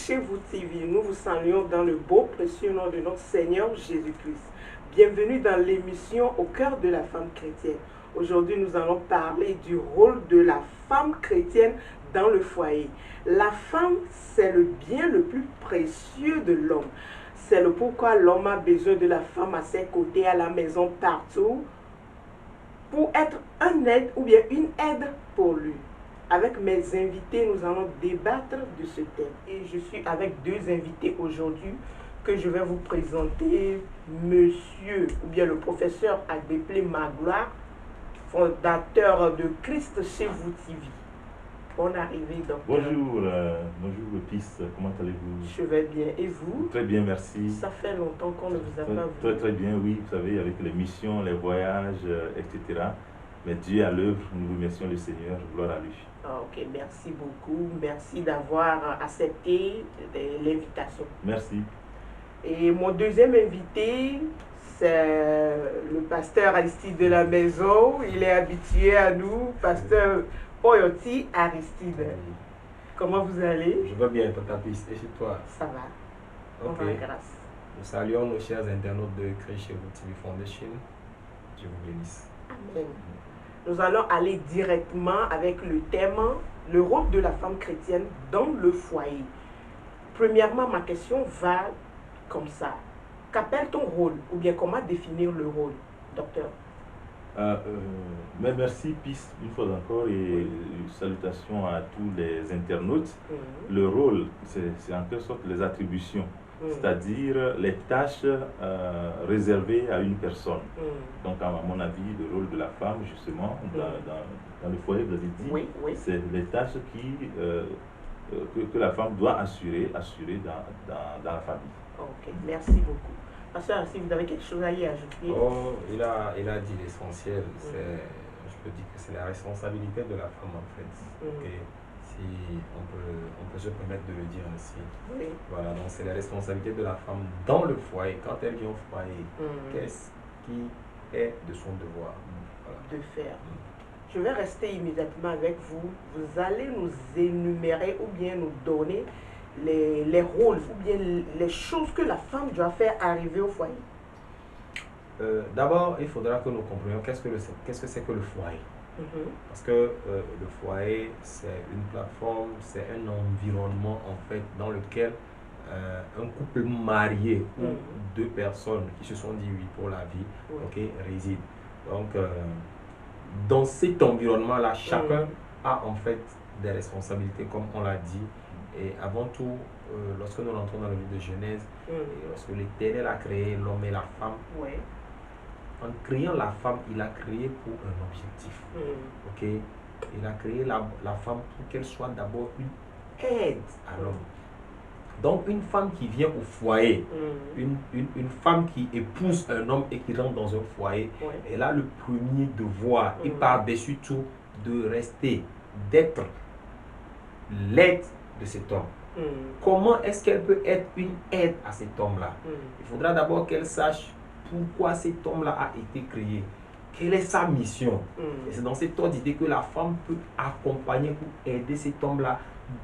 chez vous TV. Nous vous saluons dans le beau, précieux nom de notre Seigneur Jésus-Christ. Bienvenue dans l'émission Au cœur de la femme chrétienne. Aujourd'hui, nous allons parler du rôle de la femme chrétienne dans le foyer. La femme, c'est le bien le plus précieux de l'homme. C'est le pourquoi l'homme a besoin de la femme à ses côtés, à la maison, partout, pour être un aide ou bien une aide pour lui. Avec mes invités, nous allons débattre de ce thème. Et je suis avec deux invités aujourd'hui que je vais vous présenter. Monsieur, ou bien le professeur Agbeplé Magloire, fondateur de Christ chez vous TV. Bonne arrivée, docteur. Bonjour Pisse, comment allez-vous? Je vais bien. Et vous? Très bien, merci. Ça fait longtemps qu'on ne vous a pas vu. Très bien, oui. Vous savez, avec les missions, les voyages, etc. Mais Dieu est à l'œuvre, nous remercions le Seigneur, gloire à lui. Ok, merci beaucoup. Merci d'avoir accepté l'invitation. Merci. Et mon deuxième invité, c'est le pasteur Aristide de la maison. Il est habitué à nous, pasteur Oyoti Aristide. Comment vous allez? Je vais bien, Tata Piste. Et chez toi? Ça va. Ok. On va grâce. Nous saluons nos chers internautes de Christ chez vous TV Foundation. Dieu vous bénisse. Amen. Nous allons aller directement avec le thème, le rôle de la femme chrétienne dans le foyer. Premièrement, ma question va comme ça. Qu'appelle ton rôle? Ou bien comment définir le rôle, docteur? Mais merci, Pisse, une fois encore, et salutations à tous les internautes. Le rôle, c'est en quelque sorte les attributions. C'est-à-dire les tâches réservées à une personne. Donc, à mon avis, le rôle de la femme, justement, dans le foyer, vous avez dit, c'est les tâches que la femme doit assurer dans la famille. Ok, merci beaucoup. Pasteur, si vous avez quelque chose à y ajouter. Oh, il a dit l'essentiel. Je peux dire que c'est la responsabilité de la femme, en fait. Okay. Si on peut se permettre de le dire ainsi. Oui. Voilà, donc c'est la responsabilité de la femme dans le foyer. Quand elle vient au foyer, qu'est-ce qui est de son devoir? Voilà. De faire. Je vais rester immédiatement avec vous. Vous allez nous énumérer ou bien nous donner les rôles ou bien les choses que la femme doit faire arriver au foyer. D'abord, il faudra que nous comprenions qu'est-ce que c'est que le foyer. Parce que le foyer, c'est une plateforme, c'est un environnement en fait dans lequel un couple marié ou deux personnes qui se sont dit oui pour la vie, résident. Donc, dans cet environnement-là, chacun a en fait des responsabilités, comme on l'a dit. Et avant tout, lorsque nous rentrons dans le livre de Genèse, et lorsque l'Éternel a créé l'homme et la femme, en créant la femme, il a créé pour un objectif. Il a créé la femme pour qu'elle soit d'abord une aide à l'homme. Donc une femme qui vient au foyer, une femme qui épouse un homme et qui rentre dans un foyer, elle a le premier devoir, et par-dessus tout, de rester, d'être l'aide de cet homme. Comment est-ce qu'elle peut être une aide à cet homme-là? Il faudra d'abord qu'elle sache pourquoi cet homme-là a été créé. Quelle est sa mission? Et c'est dans cet ordre d'idée que la femme peut accompagner pour aider cet homme-là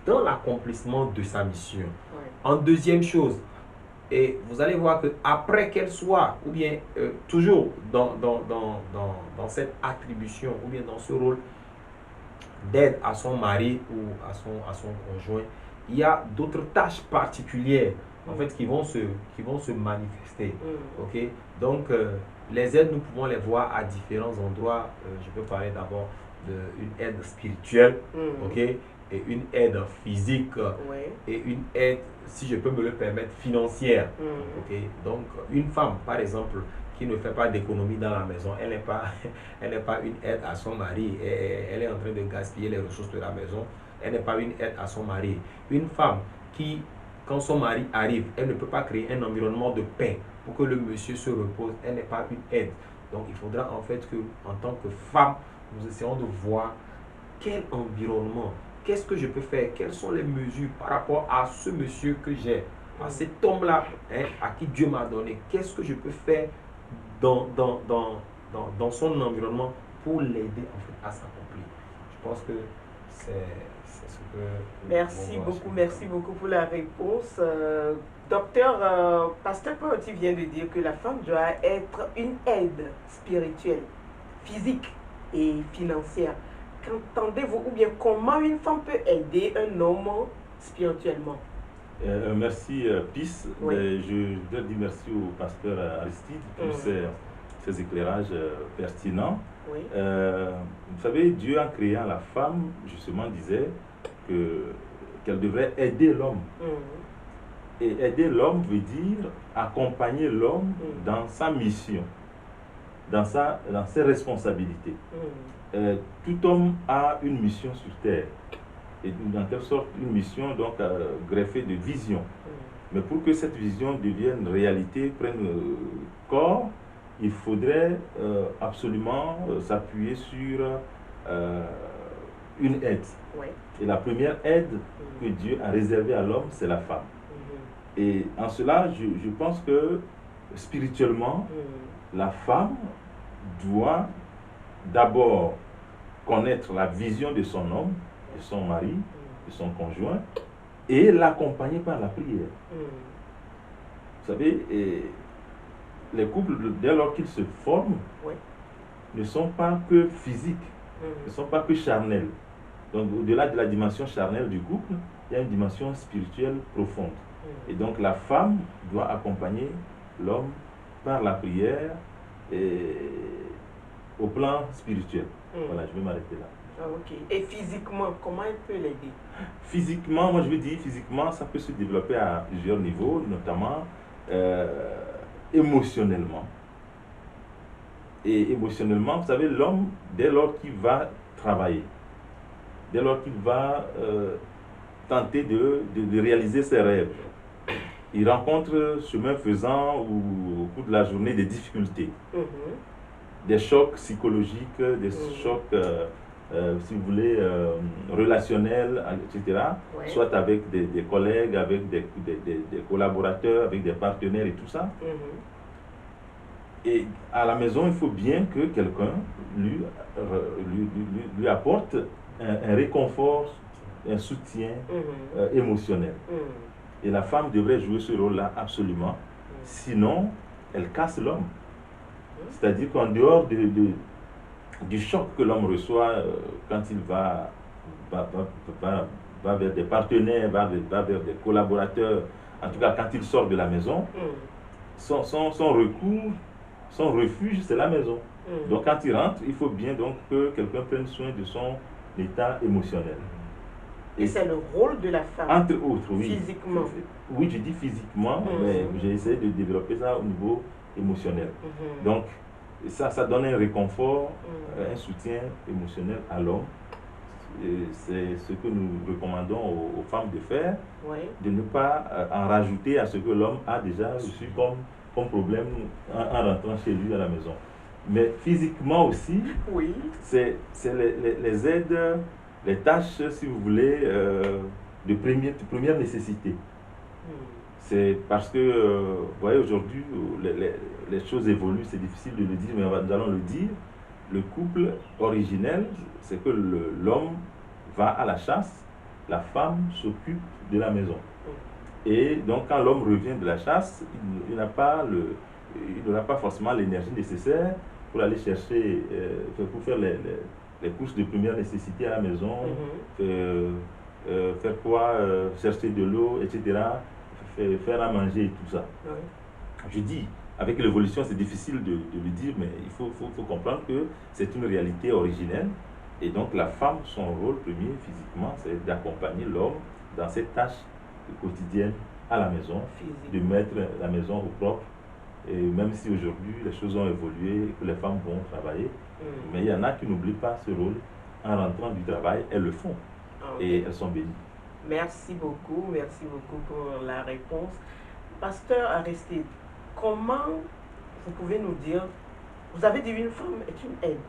dans l'accomplissement de sa mission. En deuxième chose, et vous allez voir que après qu'elle soit, ou bien toujours dans cette attribution, ou bien dans ce rôle d'aide à son mari ou à son conjoint, il y a d'autres tâches particulières en fait qui vont se manifester. Donc les aides, nous pouvons les voir à différents endroits. Je peux parler d'abord d'une aide spirituelle, et une aide physique, et une aide, si je peux me le permettre, financière. Donc une femme par exemple qui ne fait pas d'économie dans la maison, elle n'est pas une aide à son mari, elle est en train de gaspiller les ressources de la maison, elle n'est pas une aide à son mari. Une femme qui, quand son mari arrive, elle ne peut pas créer un environnement de paix pour que le monsieur se repose, elle n'est pas une aide. Donc il faudra en fait que, en tant que femme, nous essayons de voir quel environnement, qu'est-ce que je peux faire, quelles sont les mesures par rapport à ce monsieur que j'ai, à cet homme-là, à qui Dieu m'a donné, qu'est-ce que je peux faire dans son environnement pour l'aider en fait à s'accomplir. Je pense que c'est ce que... Merci beaucoup pour la réponse. Pasteur Paoti vient de dire que la femme doit être une aide spirituelle, physique et financière. Qu'entendez-vous, ou bien comment une femme peut aider un homme spirituellement? Merci, Pis. Oui. Je dois dire merci au pasteur Aristide pour ces éclairages pertinents. Oui. Vous savez, Dieu, en créant la femme, justement, disait qu'elle devrait aider l'homme. Et aider l'homme veut dire accompagner l'homme dans sa mission, dans ses responsabilités. Tout homme a une mission sur terre. Et dans quelque sorte une mission donc greffée de vision. Mais pour que cette vision devienne réalité, prenne corps, il faudrait absolument s'appuyer sur une aide. Oui. Et la première aide que Dieu a réservée à l'homme, c'est la femme. Et en cela, je pense que spirituellement, la femme doit d'abord connaître la vision de son homme, de son mari, de son conjoint, et l'accompagner par la prière. Vous savez, les couples, dès lors qu'ils se forment, ne sont pas que physiques, ne sont pas que charnels. Donc, au-delà de la dimension charnelle du couple, il y a une dimension spirituelle profonde. Et donc, la femme doit accompagner l'homme par la prière et au plan spirituel. Voilà, je vais m'arrêter là. Ok. Et physiquement, comment elle peut l'aider? Physiquement, moi je veux dire, physiquement, ça peut se développer à plusieurs niveaux, notamment émotionnellement. Et émotionnellement, vous savez, l'homme, dès lors qu'il va travailler, dès lors qu'il va tenter de réaliser ses rêves, il rencontre, chemin faisant ou au cours de la journée, des difficultés, des chocs psychologiques, des chocs, si vous voulez, relationnels, etc. Soit avec des collègues, avec des collaborateurs, avec des partenaires et tout ça. Et à la maison, il faut bien que quelqu'un lui apporte un réconfort, un soutien émotionnel. Et la femme devrait jouer ce rôle-là absolument. Sinon, elle casse l'homme. C'est-à-dire qu'en dehors du choc que l'homme reçoit quand il va vers des partenaires, va vers des collaborateurs, en tout cas quand il sort de la maison, son recours, son refuge, c'est la maison. Donc quand il rentre, il faut bien donc que quelqu'un prenne soin de son état émotionnel. Et c'est le rôle de la femme. Entre autres, oui. Physiquement. Oui, je dis physiquement, mais j'ai essayé de développer ça au niveau émotionnel. Donc, ça donne un réconfort, un soutien émotionnel à l'homme. C'est ce que nous recommandons aux femmes de faire, de ne pas en rajouter à ce que l'homme a déjà reçu comme problème en rentrant chez lui à la maison. Mais physiquement aussi, c'est les aides, les tâches, si vous voulez, de première nécessité. C'est parce que, vous voyez, aujourd'hui, les choses évoluent, c'est difficile de le dire, mais nous allons le dire. Le couple originel, c'est que l'homme va à la chasse, la femme s'occupe de la maison. Et donc, quand l'homme revient de la chasse, il n'aura pas forcément l'énergie nécessaire pour aller chercher, pour faire les courses de première nécessité à la maison, faire quoi, chercher de l'eau, etc., faire à manger et tout ça. Je dis, avec l'évolution, c'est difficile de le dire, mais il faut comprendre que c'est une réalité originelle. Et donc, la femme, son rôle premier, physiquement, c'est d'accompagner l'homme dans ses tâches quotidiennes à la maison, de mettre la maison au propre. Et même si aujourd'hui, les choses ont évolué, que les femmes vont travailler, mais il y en a qui n'oublient pas ce rôle. En rentrant du travail, elles le font. Et elles sont bénies. Merci beaucoup pour la réponse. Pasteur Aristide, comment vous pouvez nous dire, vous avez dit une femme est une aide,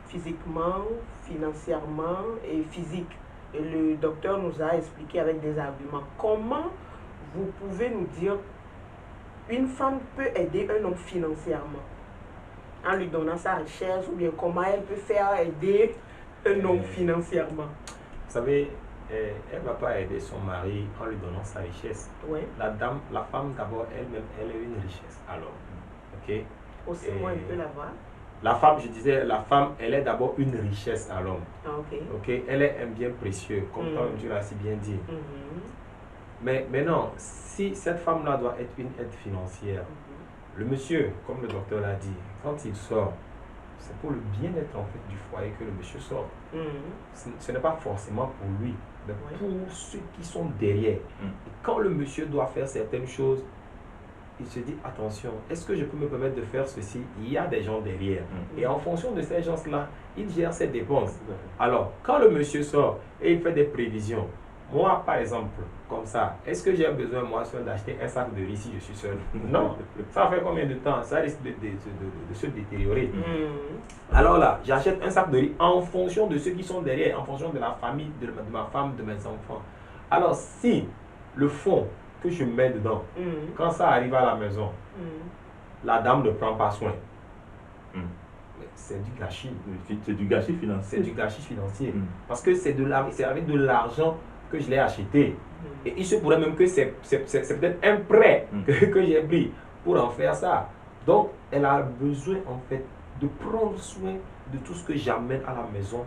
physiquement, financièrement et physique. Et le docteur nous a expliqué avec des arguments. Comment vous pouvez nous dire une femme peut aider un homme financièrement en lui donnant sa richesse, ou bien comment elle peut faire aider un homme financièrement? savez, elle ne va pas aider son mari en lui donnant sa richesse. Oui. La femme d'abord, elle-même, elle est une richesse. Alors, ok. Aussi, moi, un peu la voir. La femme, je disais, la femme, elle est d'abord une richesse à l'homme. Ah, ok. Ok, elle est un bien précieux, comme toi, tu l'as si bien dit. Mais non, si cette femme-là doit être une aide financière, le monsieur, comme le docteur l'a dit, quand il sort, c'est pour le bien-être en fait du foyer que le monsieur sort. Ce n'est pas forcément pour lui, mais pour ceux qui sont derrière. Et quand le monsieur doit faire certaines choses, il se dit attention, est-ce que je peux me permettre de faire ceci? Il y a des gens derrière. Et en fonction de ces gens-là, il gère ses dépenses. Alors, quand le monsieur sort et il fait des prévisions, moi, par exemple, comme ça, est-ce que j'ai besoin, moi, seul, d'acheter un sac de riz si je suis seul? Non. Ça fait combien de temps? Ça risque de se détériorer. Alors là, j'achète un sac de riz en fonction de ceux qui sont derrière, en fonction de la famille, de ma femme, de mes enfants. Alors, si le fonds que je mets dedans, quand ça arrive à la maison, la dame ne prend pas soin. C'est du gâchis. C'est du gâchis financier. C'est du gâchis financier. Parce que c'est avec de l'argent que je l'ai acheté. Et il se pourrait même que c'est peut-être un prêt que j'ai pris pour en faire ça. Donc, elle a besoin en fait de prendre soin de tout ce que j'amène à la maison.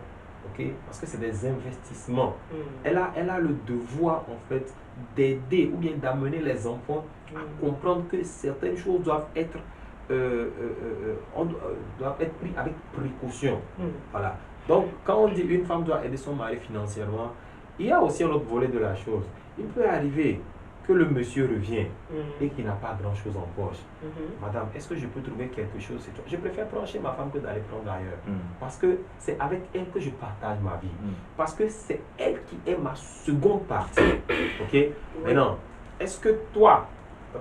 Okay? Parce que c'est des investissements. Elle a le devoir en fait d'aider ou bien d'amener les enfants à comprendre que certaines choses doivent être prises avec précaution. Voilà. Donc, quand on dit une femme doit aider son mari financièrement, il y a aussi un autre volet de la chose. Il peut arriver que le monsieur revient et qu'il n'a pas grand-chose en poche. Madame, est-ce que je peux trouver quelque chose chez toi? Je préfère prendre chez ma femme que d'aller prendre ailleurs. Parce que c'est avec elle que je partage ma vie. Parce que c'est elle qui est ma seconde partie. Ok? Maintenant, est-ce que toi,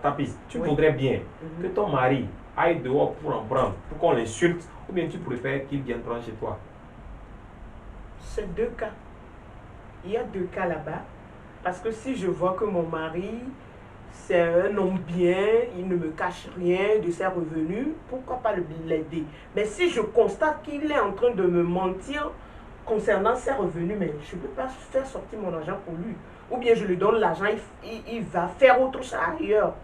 Tapis, tu voudrais bien que ton mari aille dehors pour en prendre, pour qu'on l'insulte, ou bien tu préfères qu'il vienne prendre chez toi? C'est deux cas. Il y a deux cas là-bas. Parce que si je vois que mon mari, c'est un homme bien, il ne me cache rien de ses revenus, pourquoi pas l'aider? Mais si je constate qu'il est en train de me mentir concernant ses revenus, mais je ne peux pas faire sortir mon argent pour lui. Ou bien je lui donne l'argent, il va faire autre chose ailleurs.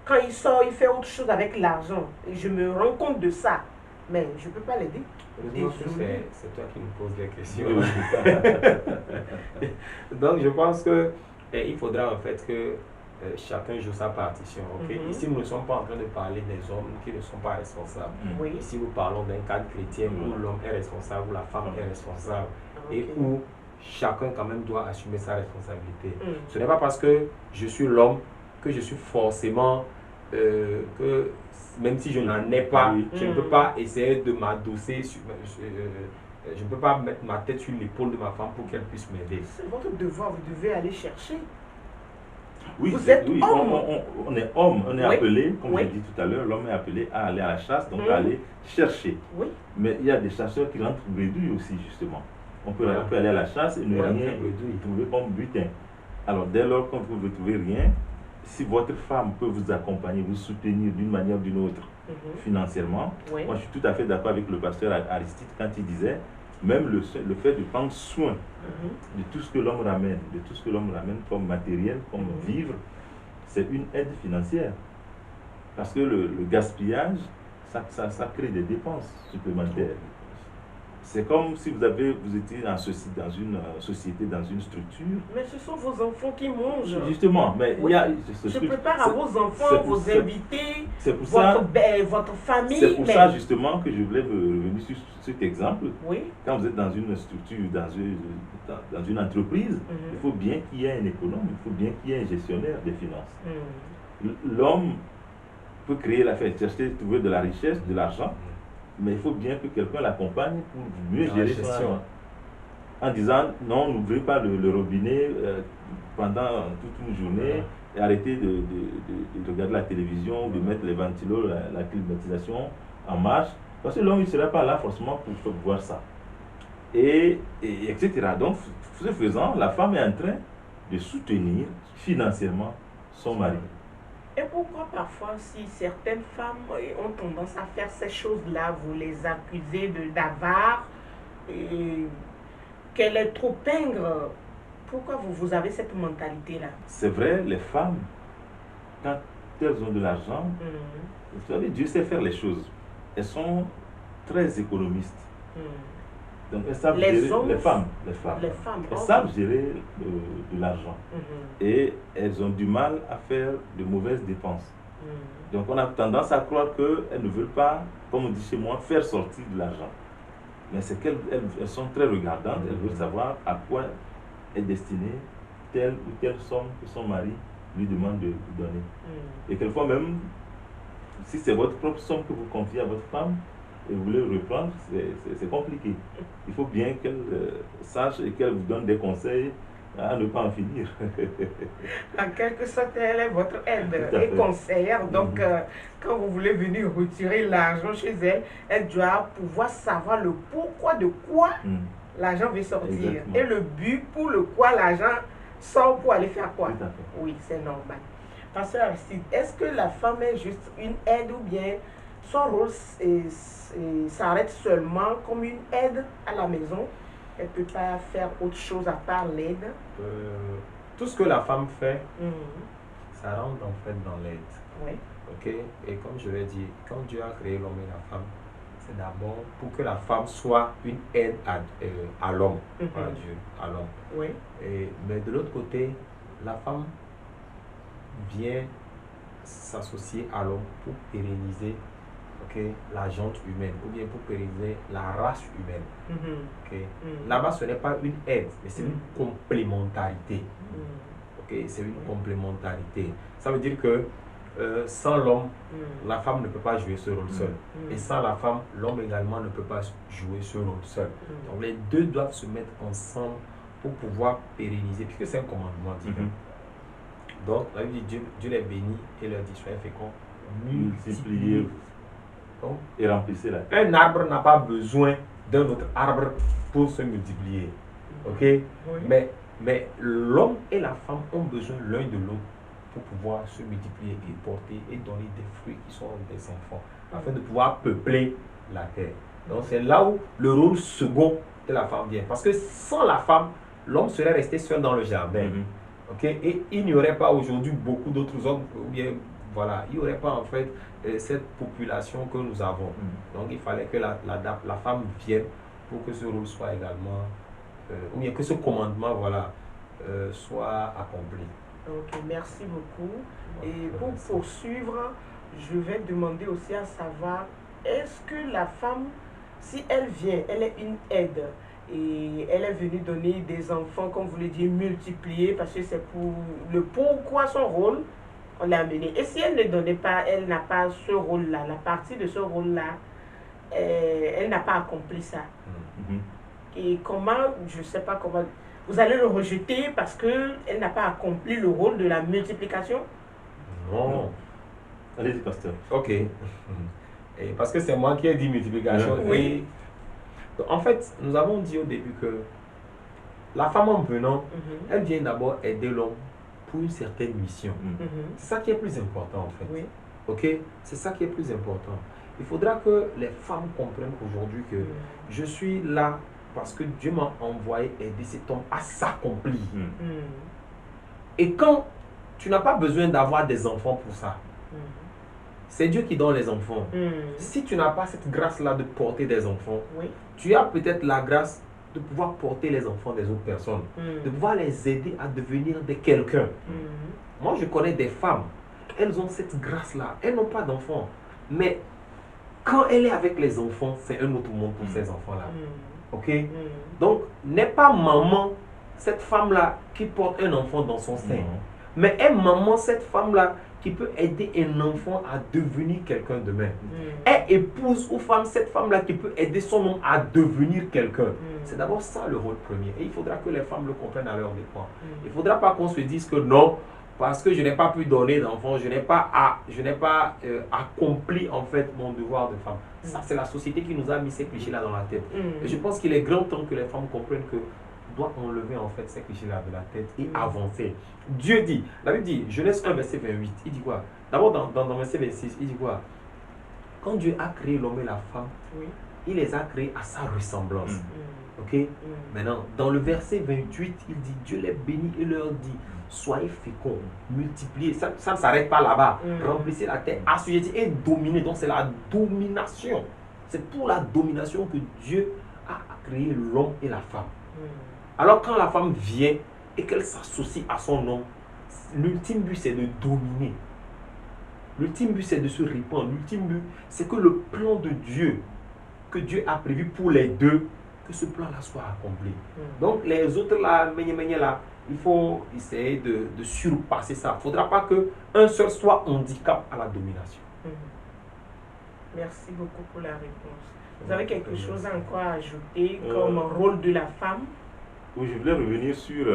Quand il sort, il fait autre chose avec l'argent. Et je me rends compte de ça. Mais je ne peux pas l'aider. C'est toi qui me poses des questions. Donc je pense que il faudra en fait que chacun joue sa partition. Okay? Ici, nous ne sommes pas en train de parler des hommes qui ne sont pas responsables. Ici, nous parlons d'un cadre chrétien où l'homme est responsable, où la femme est responsable. Et où chacun quand même doit assumer sa responsabilité. Ce n'est pas parce que je suis l'homme que je suis forcément que même si je n'en ai pas, je ne peux pas essayer de m'adosser, je ne peux pas mettre ma tête sur l'épaule de ma femme pour qu'elle puisse m'aider. C'est votre devoir, vous devez aller chercher. Oui, vous êtes homme. On est homme, on est appelé, comme j'ai dit tout à l'heure, l'homme est appelé à aller à la chasse, donc à aller chercher. Mais il y a des chasseurs qui rentrent bredouilles aussi, justement. On peut aller à la chasse et ne rien trouver comme butin. Alors dès lors qu'on ne trouve rien, si votre femme peut vous accompagner, vous soutenir d'une manière ou d'une autre financièrement, moi je suis tout à fait d'accord avec le pasteur Aristide quand il disait, même le fait de prendre soin de tout ce que l'homme ramène, comme matériel, comme vivre, c'est une aide financière. Parce que le gaspillage, ça crée des dépenses supplémentaires. C'est comme si vous étiez dans une société, dans une structure. Mais ce sont vos enfants qui mangent. Justement, mais il y a... Je prépare à vos enfants, vos invités, votre famille. C'est pour ça justement que je voulais revenir sur cet exemple. Quand vous êtes dans une structure, dans une entreprise, il faut bien qu'il y ait un économe, il faut bien qu'il y ait un gestionnaire des finances. L'homme peut créer la fête, chercher, trouver de la richesse, de l'argent. Mais il faut bien que quelqu'un l'accompagne pour mieux gérer son argent. En disant, non, n'ouvrez pas le robinet pendant toute une journée et arrêtez de regarder la télévision, de mettre les ventilos, la climatisation en marche. Parce que l'homme ne sera pas là forcément pour voir ça. Etc. Donc, ce faisant, la femme est en train de soutenir financièrement son mari. Et pourquoi parfois, si certaines femmes ont tendance à faire ces choses-là, vous les accusez d'avare, qu'elle est trop pingre. Pourquoi vous avez cette mentalité-là? C'est vrai, les femmes, quand elles ont de l'argent, vous savez, Dieu sait faire les choses. Elles sont très économistes. Donc elles savent gérer, les femmes. Elles savent gérer de l'argent. Et elles ont du mal à faire de mauvaises dépenses. Donc on a tendance à croire qu'elles ne veulent pas, comme on dit chez moi, faire sortir de l'argent. Mais c'est qu'elles sont très regardantes, elles veulent savoir à quoi est destinée telle ou telle somme que son mari lui demande de donner. Et quelquefois même, si c'est votre propre somme que vous confiez à votre femme et vous voulez reprendre, c'est compliqué. Il faut bien qu'elle sache et qu'elle vous donne des conseils à ne pas en finir. En quelque sorte, elle est votre aide et conseillère. Donc, quand vous voulez venir retirer l'argent chez elle, elle doit pouvoir savoir le pourquoi de quoi l'argent veut sortir. Exactement. Et le but pour le quoi l'argent sort pour aller faire quoi. Oui, c'est normal. Pasteur Aristide, est-ce que la femme est juste une aide ou bien son rôle s'arrête seulement comme une aide à la maison? Elle ne peut pas faire autre chose à part l'aide? Tout ce que la femme fait, ça rentre en fait dans l'aide. Oui. Ok? Et comme je l'ai dit, quand Dieu a créé l'homme et la femme, c'est d'abord pour que la femme soit une aide à l'homme, à Dieu, à l'homme. Oui. Mais de l'autre côté, la femme vient s'associer à l'homme pour pérenniser la jante humaine ou bien pour pérenniser la race humaine. Là-bas, ce n'est pas une aide, mais c'est une complémentarité. C'est une complémentarité. Ça veut dire que sans l'homme, la femme ne peut pas jouer ce rôle seul. Et sans la femme, l'homme également ne peut pas jouer ce rôle seul. Donc les deux doivent se mettre ensemble pour pouvoir pérenniser, puisque c'est un commandement divin. Donc la Bible dit Dieu les bénit et leur dit soyez féconds, multipliez et remplissez la terre. Un arbre n'a pas besoin d'un autre arbre pour se multiplier. Mais l'homme et la femme ont besoin l'un de l'autre pour pouvoir se multiplier et porter et donner des fruits qui sont des enfants, afin de pouvoir peupler la terre. Donc c'est là où le rôle second de la femme vient. Parce que sans la femme, l'homme serait resté seul dans le jardin. Et il n'y aurait pas aujourd'hui beaucoup d'autres hommes, ou bien voilà, il n'y aurait pas en fait cette population que nous avons. Donc il fallait que la femme vienne pour que ce rôle soit également, ou bien que ce commandement soit accompli. Ok, merci beaucoup. Et pour poursuivre, je vais demander aussi à savoir, est-ce que la femme, si elle vient, elle est une aide, et elle est venue donner des enfants, comme vous l'avez dit, multiplier, parce que c'est pour le pourquoi son rôle, on l'a amené. Et si elle ne donnait pas, elle n'a pas ce rôle-là, la partie de ce rôle-là, elle n'a pas accompli ça. Et comment, je ne sais pas comment, vous allez le rejeter parce qu'elle n'a pas accompli le rôle de la multiplication? Non. Allez-y, pasteur. Ok. Et parce que c'est moi qui ai dit multiplication. Oui. Donc, en fait, nous avons dit au début que la femme en venant, elle vient d'abord aider l'homme pour une certaine mission. C'est ça qui est plus important en fait. Oui. C'est ça qui est plus important. Il faudra que les femmes comprennent aujourd'hui que je suis là parce que Dieu m'a envoyé aider cet homme à s'accomplir. Et quand tu n'as pas besoin d'avoir des enfants pour ça, c'est Dieu qui donne les enfants. Si tu n'as pas cette grâce-là de porter des enfants, tu as peut-être la grâce de pouvoir porter les enfants des autres personnes, de pouvoir les aider à devenir des quelqu'un. Moi, je connais des femmes, elles ont cette grâce-là, elles n'ont pas d'enfants, mais quand elle est avec les enfants, c'est un autre monde pour ces enfants-là. Donc, n'est pas maman, cette femme-là, qui porte un enfant dans son sein, mais est maman, cette femme-là, qui peut aider un enfant à devenir quelqu'un demain. Est épouse ou femme, cette femme-là qui peut aider son homme à devenir quelqu'un. C'est d'abord ça le rôle premier. Et il faudra que les femmes le comprennent à leur dépens. Il ne faudra pas qu'on se dise que non, parce que je n'ai pas pu donner d'enfant, je n'ai pas accompli en fait mon devoir de femme. Ça, c'est la société qui nous a mis ces clichés-là dans la tête. Et je pense qu'il est grand temps que les femmes comprennent que doit enlever en fait ces clichés-là de la tête et avancer. Dieu dit, la Bible dit, Genèse 1, verset 28, il dit quoi? D'abord dans verset 26, il dit quoi? Quand Dieu a créé l'homme et la femme, il les a créés à sa ressemblance. Ok. Maintenant, dans le verset 28, il dit, Dieu les bénit et leur dit, soyez féconds, multipliez. Ça ne s'arrête pas là-bas. Remplissez la terre, assujettissez et dominez. Donc c'est la domination. C'est pour la domination que Dieu a créé l'homme et la femme. Alors quand la femme vient et qu'elle s'associe à son homme, l'ultime but c'est de dominer. L'ultime but c'est de se répandre. L'ultime but c'est que le plan de Dieu, que Dieu a prévu pour les deux, que ce plan-là soit accompli. Donc les autres là, là, il faut essayer de surpasser ça. Il ne faudra pas qu'un seul soit handicap à la domination. Merci beaucoup pour la réponse. Vous avez quelque chose encore à ajouter comme rôle de la femme? Oui, je voulais revenir sur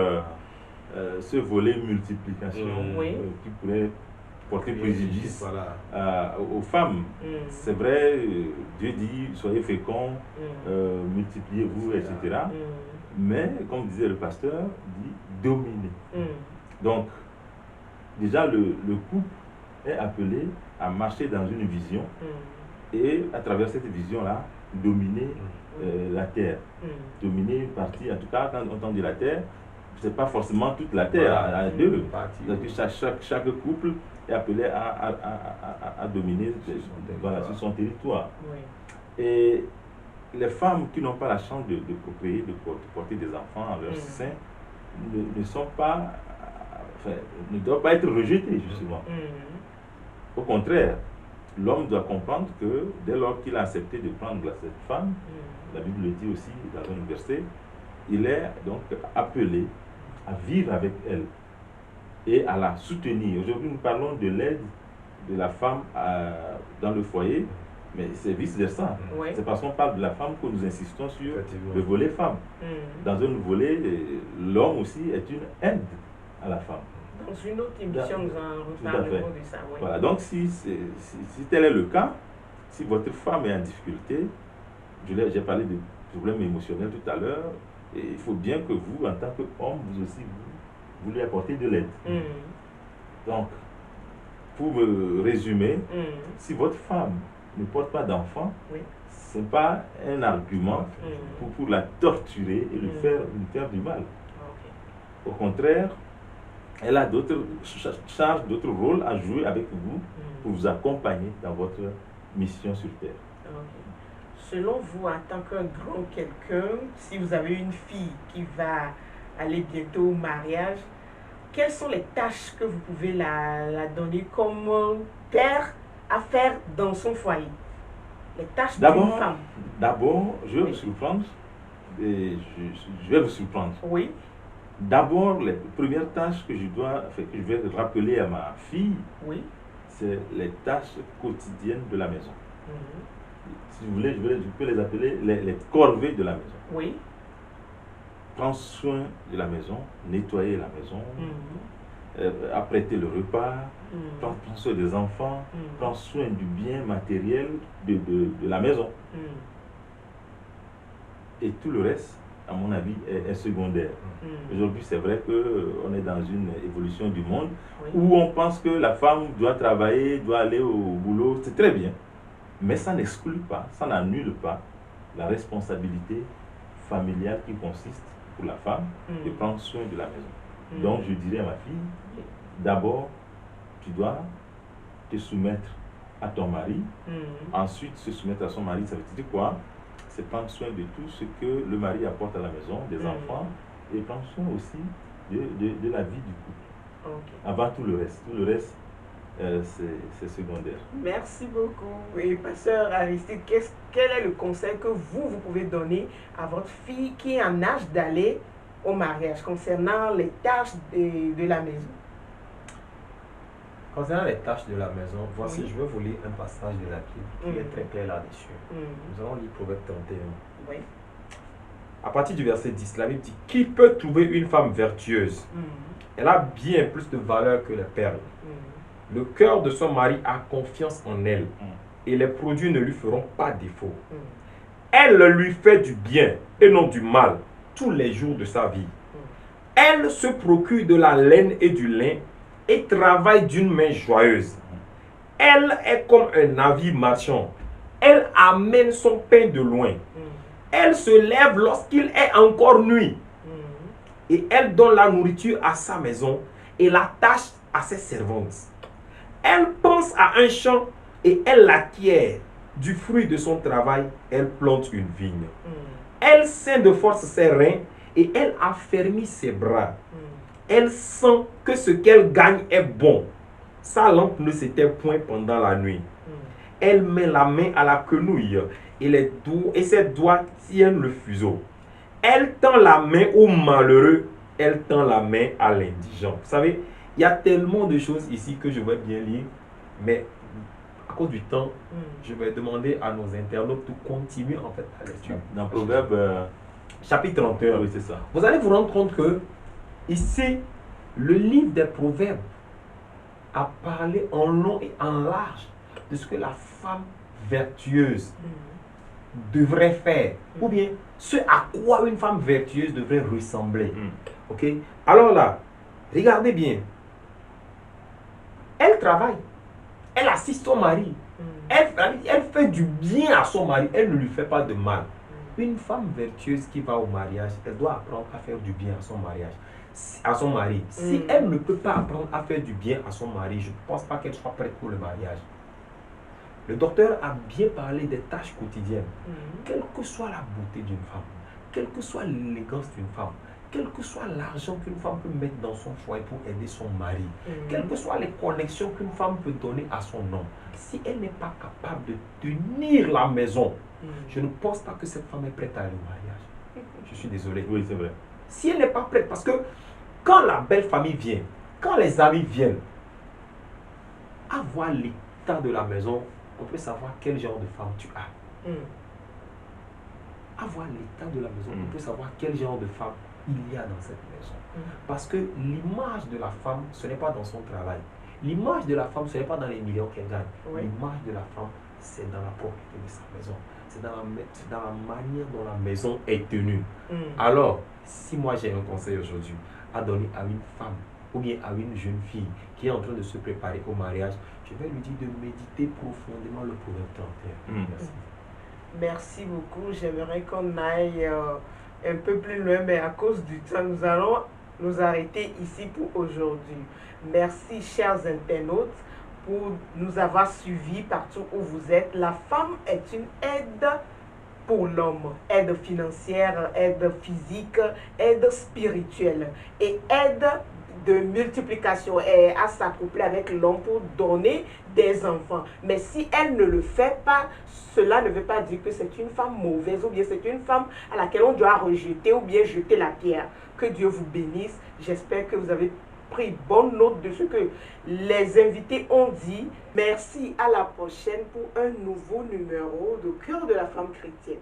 ce volet multiplication qui pourrait porter préjudice aux femmes. C'est vrai, Dieu dit, soyez féconds, multipliez-vous, etc. Mais, comme disait le pasteur, il dit dominer. Donc, déjà, le couple est appelé à marcher dans une vision et à travers cette vision-là, dominer la terre. Dominer une partie, en tout cas, quand on dit la terre, ce n'est pas forcément toute la terre à deux. Chaque couple est appelé à dominer sur son territoire. Et les femmes qui n'ont pas la chance de procréer, de porter des enfants en leur sein, ne sont pas, ne doivent pas être rejetées, justement. Au contraire, l'homme doit comprendre que dès lors qu'il a accepté de prendre cette femme, la Bible le dit aussi dans un verset, il est donc appelé à vivre avec elle et à la soutenir. Aujourd'hui, nous parlons de l'aide de la femme dans le foyer, mais c'est vice-versa. C'est parce qu'on parle de la femme que nous insistons sur le volet femme. Dans un volet, l'homme aussi est une aide à la femme. Dans une autre émission, nous en reparlerons de ça. Voilà, donc si tel est le cas, si votre femme est en difficulté, j'ai parlé de problèmes émotionnels tout à l'heure, et il faut bien que vous, en tant qu'homme, vous aussi, vous lui apportez de l'aide. Donc, pour me résumer, si votre femme ne porte pas d'enfant, ce n'est pas un argument pour la torturer et lui faire du mal. Au contraire, elle a d'autres charges, d'autres rôles à jouer avec vous pour vous accompagner dans votre mission sur Terre. Selon vous, en tant qu'un grand quelqu'un, si vous avez une fille qui va aller bientôt au mariage, quelles sont les tâches que vous pouvez la donner comme père à faire dans son foyer? Les tâches d'une femme. D'abord, je vais vous surprendre. Je vais vous surprendre. Oui. D'abord, les premières tâches que je vais rappeler à ma fille, c'est les tâches quotidiennes de la maison. Si vous voulez, je peux les appeler les corvées de la maison. Oui. Prendre soin de la maison, nettoyer la maison, apprêter le repas, prendre soin des enfants, prendre soin du bien matériel de la maison. Et tout le reste, à mon avis, est secondaire. Aujourd'hui, c'est vrai qu'on est dans une évolution du monde où on pense que la femme doit travailler, doit aller au boulot, c'est très bien. Mais ça n'exclut pas, ça n'annule pas la responsabilité familiale qui consiste pour la femme de prendre soin de la maison. Donc, je dirais à ma fille, d'abord, tu dois te soumettre à ton mari. Ensuite, se soumettre à son mari, ça veut dire quoi? C'est prendre soin de tout ce que le mari apporte à la maison, des enfants, et prendre soin aussi de la vie du couple. Avant tout le reste. Tout le reste, c'est secondaire. Merci beaucoup. Et pasteur Aristide, quel est le conseil que vous pouvez donner à votre fille qui est en âge d'aller au mariage concernant les tâches de la maison? Concernant les tâches de la maison, voici, je vais vous lire un passage de la Bible qui est très clair là-dessus. Nous allons lire Proverbe 31. À partir du verset 10, la Bible dit, qui peut trouver une femme vertueuse? Elle a bien plus de valeur que les perles. Le cœur de son mari a confiance en elle et les produits ne lui feront pas défaut. Elle lui fait du bien et non du mal tous les jours de sa vie. Elle se procure de la laine et du lin et travaille d'une main joyeuse. Elle est comme un navire marchand. Elle amène son pain de loin. Elle se lève lorsqu'il est encore nuit. Et elle donne la nourriture à sa maison et la tâche à ses servantes. Elle pense à un champ et elle l'acquiert. Du fruit de son travail, elle plante une vigne. Elle ceint de force ses reins et elle affermit ses bras. Elle sent que ce qu'elle gagne est bon. Sa lampe ne s'éteint point pendant la nuit. Elle met la main à la quenouille et ses doigts tiennent le fuseau. Elle tend la main au malheureux, elle tend la main à l'indigent. Vous savez, il y a tellement de choses ici que je vais bien lire, mais à cause du temps, je vais demander à nos internautes de continuer en fait la lecture. Dans Proverbe chapitre 31, oui, c'est ça. Vous allez vous rendre compte que ici, le livre des Proverbes a parlé en long et en large de ce que la femme vertueuse devrait faire, ou bien ce à quoi une femme vertueuse devrait ressembler. Ok? Alors là, regardez bien. Elle travaille, elle assiste son mari, elle fait du bien à son mari, elle ne lui fait pas de mal. Une femme vertueuse qui va au mariage, elle doit apprendre à faire du bien à son mariage, à son mari. Si elle ne peut pas apprendre à faire du bien à son mari, je ne pense pas qu'elle soit prête pour le mariage. Le docteur a bien parlé des tâches quotidiennes. Quelle que soit la beauté d'une femme, quelle que soit l'élégance d'une femme, quel que soit l'argent qu'une femme peut mettre dans son foyer pour aider son mari, quelles que soient les connexions qu'une femme peut donner à son homme, si elle n'est pas capable de tenir la maison, je ne pense pas que cette femme est prête à aller au mariage. Je suis désolé. Oui, c'est vrai. Si elle n'est pas prête, parce que quand la belle famille vient, quand les amis viennent, à voir l'état de la maison, on peut savoir quel genre de femme tu as. À voir l'état de la maison, on peut savoir quel genre de femme il y a dans cette maison. Parce que l'image de la femme, ce n'est pas dans son travail. L'image de la femme, ce n'est pas dans les millions qu'elle gagne. L'image de la femme, c'est dans la propriété de sa maison. C'est dans la manière dont la maison est tenue. Alors, si moi j'ai un conseil aujourd'hui à donner à une femme ou bien à une jeune fille qui est en train de se préparer au mariage, je vais lui dire de méditer profondément le Proverbe 31. Merci. Merci beaucoup. J'aimerais qu'on aille un peu plus loin, mais à cause du temps, nous allons nous arrêter ici pour aujourd'hui. Merci, chers internautes, pour nous avoir suivis partout où vous êtes. La femme est une aide pour l'homme. Aide financière, aide physique, aide spirituelle et aide de multiplication et à s'accoupler avec l'homme pour donner des enfants. Mais si elle ne le fait pas, cela ne veut pas dire que c'est une femme mauvaise ou bien c'est une femme à laquelle on doit rejeter ou bien jeter la pierre. Que Dieu vous bénisse. J'espère que vous avez pris bonne note de ce que les invités ont dit. Merci, à la prochaine pour un nouveau numéro de Cœur de la femme chrétienne.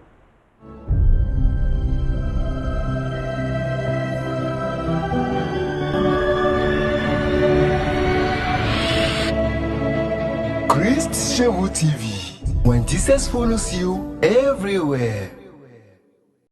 Christ Chez vous TV. When Jesus follows you everywhere.